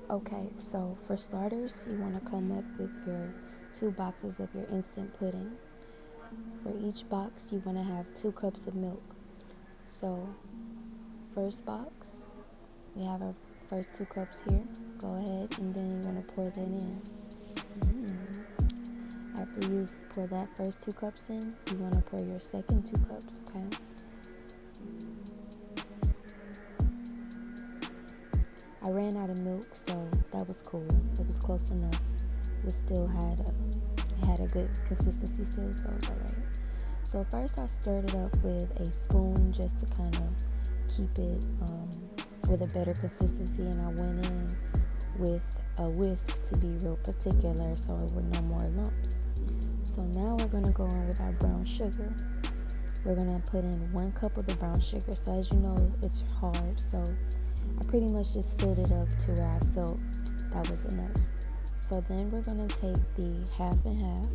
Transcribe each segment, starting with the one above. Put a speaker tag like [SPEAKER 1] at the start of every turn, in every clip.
[SPEAKER 1] Okay, so for starters, you want to come up with your 2 boxes of your instant pudding. For each box, you want to have 2 cups of milk. So, first box, we have our first 2 cups here. Go ahead and then you want to pour that in. After you pour that first 2 cups in, you want to pour your second 2 cups, okay? I ran out of milk, so that was cool. It was close enough. It still had a good consistency still, so it was alright. So first I stirred it up with a spoon just to kind of keep it with a better consistency, and I went in with a whisk to be real particular so it were no more lumps. So now we're going to go in with our brown sugar. We're going to put in 1 cup of the brown sugar. So as you know, it's hard, so I pretty much just filled it up to where I felt that was enough. So then we're going to take the half and half.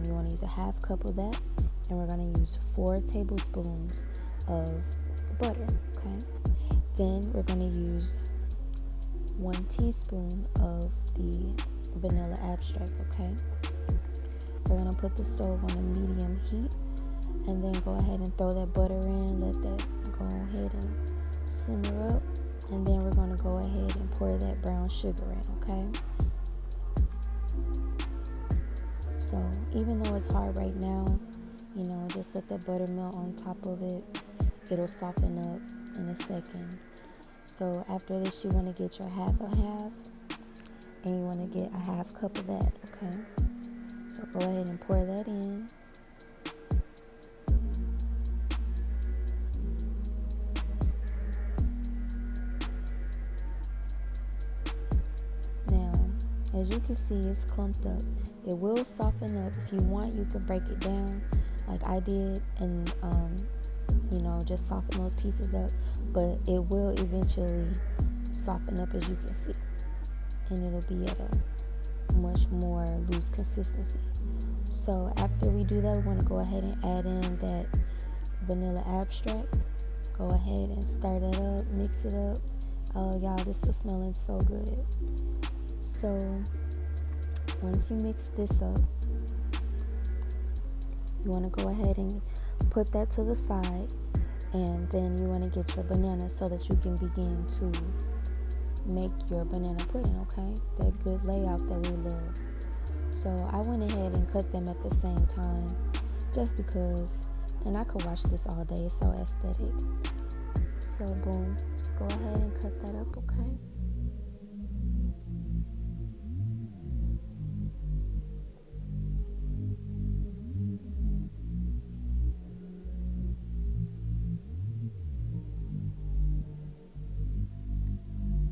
[SPEAKER 1] You want to use a 1/2 cup of that, and we're going to use 4 tablespoons of butter, okay? Then we're going to use 1 teaspoon of the vanilla extract, okay? We're going to put the stove on a medium heat, and then go ahead and throw that butter in, let that go ahead and simmer up, and then we're going to go ahead and pour that brown sugar in, okay? So even though it's hard right now, just let that butter melt on top of it. It'll soften up in a second. So after this, you want to get your half and half, and you want to get a 1/2 cup of that, okay? So go ahead and pour that in. Now, as you can see, it's clumped up. It will soften up. If you want, you can break it down like I did and, just soften those pieces up. But it will eventually soften up, as you can see. And it'll be at a much more loose consistency. So after we do that, we want to go ahead and add in that vanilla extract. Go ahead and stir that up, mix it up. Oh, y'all, this is smelling so good. So once you mix this up, you want to go ahead and put that to the side, and then you want to get your banana so that you can begin to make your banana pudding, okay? That good layout that we love. So I went ahead and cut them at the same time just because, and I could watch this all day. It's so aesthetic. So boom, just go ahead and cut that up, okay?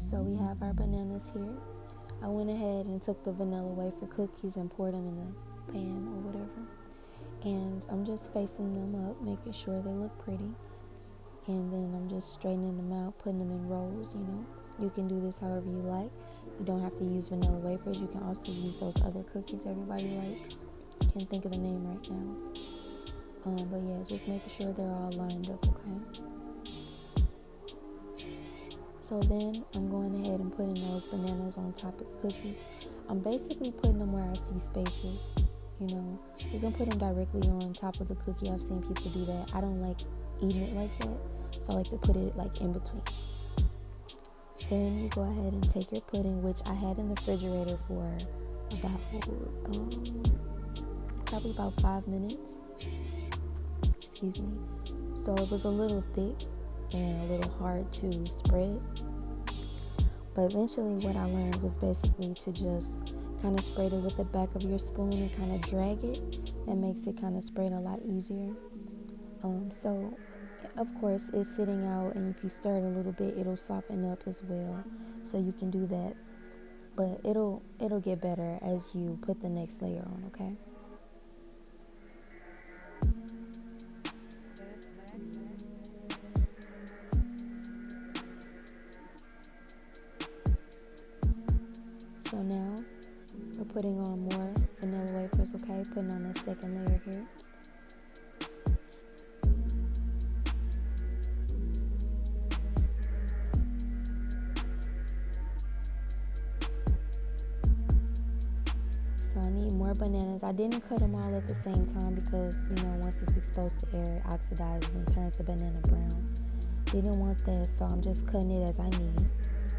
[SPEAKER 1] So we have our bananas here. I went ahead and took the vanilla wafer cookies and poured them in the pan or whatever. And I'm just facing them up, making sure they look pretty. And then I'm just straightening them out, putting them in rolls, You can do this however you like. You don't have to use vanilla wafers. You can also use those other cookies everybody likes. Can't think of the name right now. But yeah, just making sure they're all lined up, okay? So then I'm going ahead and putting those bananas on top of the cookies. I'm basically putting them where I see spaces. You can put them directly on top of the cookie. I've seen people do that. I don't like eating it like that, so I like to put it like in between. Then you go ahead and take your pudding, which I had in the refrigerator for probably about 5 minutes. Excuse me. So it was a little thick and a little hard to spread. But eventually what I learned was basically to just kind of spread it with the back of your spoon and kind of drag it. That makes it kind of spread a lot easier. So of course it's sitting out, and if you stir it a little bit, it'll soften up as well. So you can do that. But it'll get better as you put the next layer on, okay? So now we're putting on more vanilla wafers, okay? Putting on that second layer here. more bananas. I didn't cut them all at the same time because, once it's exposed to air, it oxidizes and turns the banana brown. Didn't want that, so I'm just cutting it as I need.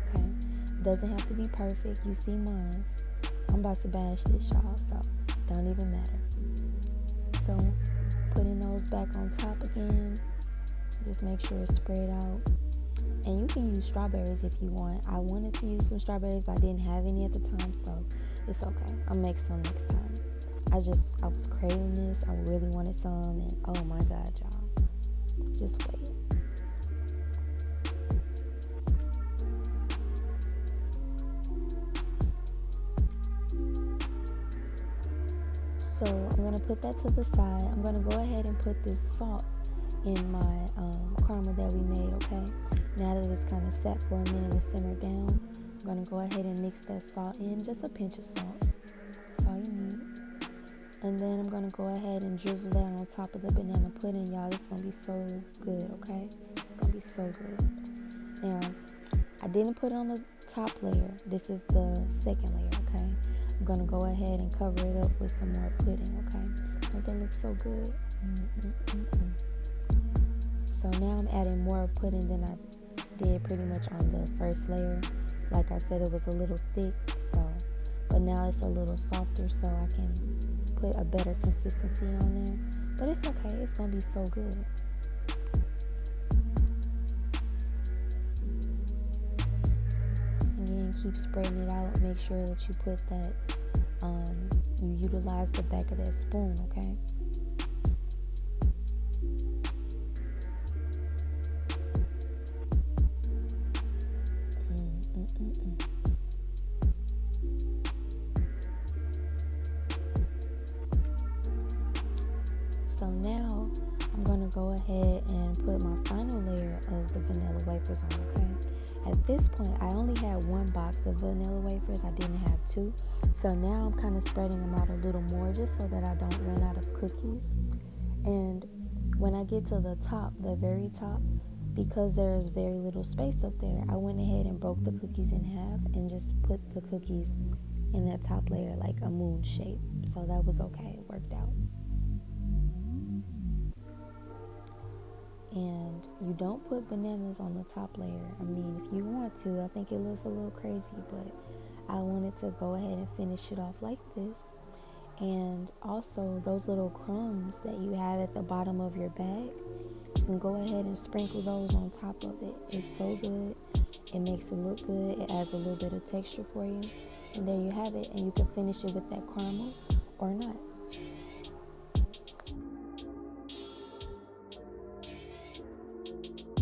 [SPEAKER 1] Okay? Doesn't have to be perfect. You see mine. I'm about to bash this, y'all, so don't even matter. So, putting those back on top again. Just make sure it's spread out. And you can use strawberries if you want. I wanted to use some strawberries, but I didn't have any at the time, so it's okay. I'll make some next time. I was craving this. I really wanted some, and oh my God, y'all. Just wait. So I'm going to put that to the side. I'm going to go ahead and put this salt in my caramel that we made, okay? Now that it's kind of set for a minute and simmered down, I'm going to go ahead and mix that salt in, just a pinch of salt. That's all you need. And then I'm going to go ahead and drizzle that on top of the banana pudding, y'all. It's going to be so good, okay? It's going to be so good. Now, I didn't put it on the top layer. This is the second layer, okay? I'm going to go ahead and cover it up with some more pudding, okay? Don't that look so good? So now I'm adding more pudding than I did pretty much on the first layer. Like I said, it was a little thick, but now it's a little softer, so I can put a better consistency on there. But it's okay. It's going to be so good. Again, keep spreading it out. Make sure that you put that, you utilize the back of that spoon, okay? So now I'm going to go ahead and put my final layer of the vanilla wafers on, okay? At this point, I only had one box of vanilla wafers. I didn't have two. So now I'm kind of spreading them out a little more just so that I don't run out of cookies. And when I get to the top, the very top, because there's very little space up there, I went ahead and broke the cookies in half and just put the cookies in that top layer like a moon shape. So that was okay. It worked out. And you don't put bananas on the top layer. I mean, if you want to, I think it looks a little crazy, but I wanted to go ahead and finish it off like this. And also, those little crumbs that you have at the bottom of your bag, you can go ahead and sprinkle those on top of it. It's so good. It makes it look good. It adds a little bit of texture for you. And there you have it. And you can finish it with that caramel or not.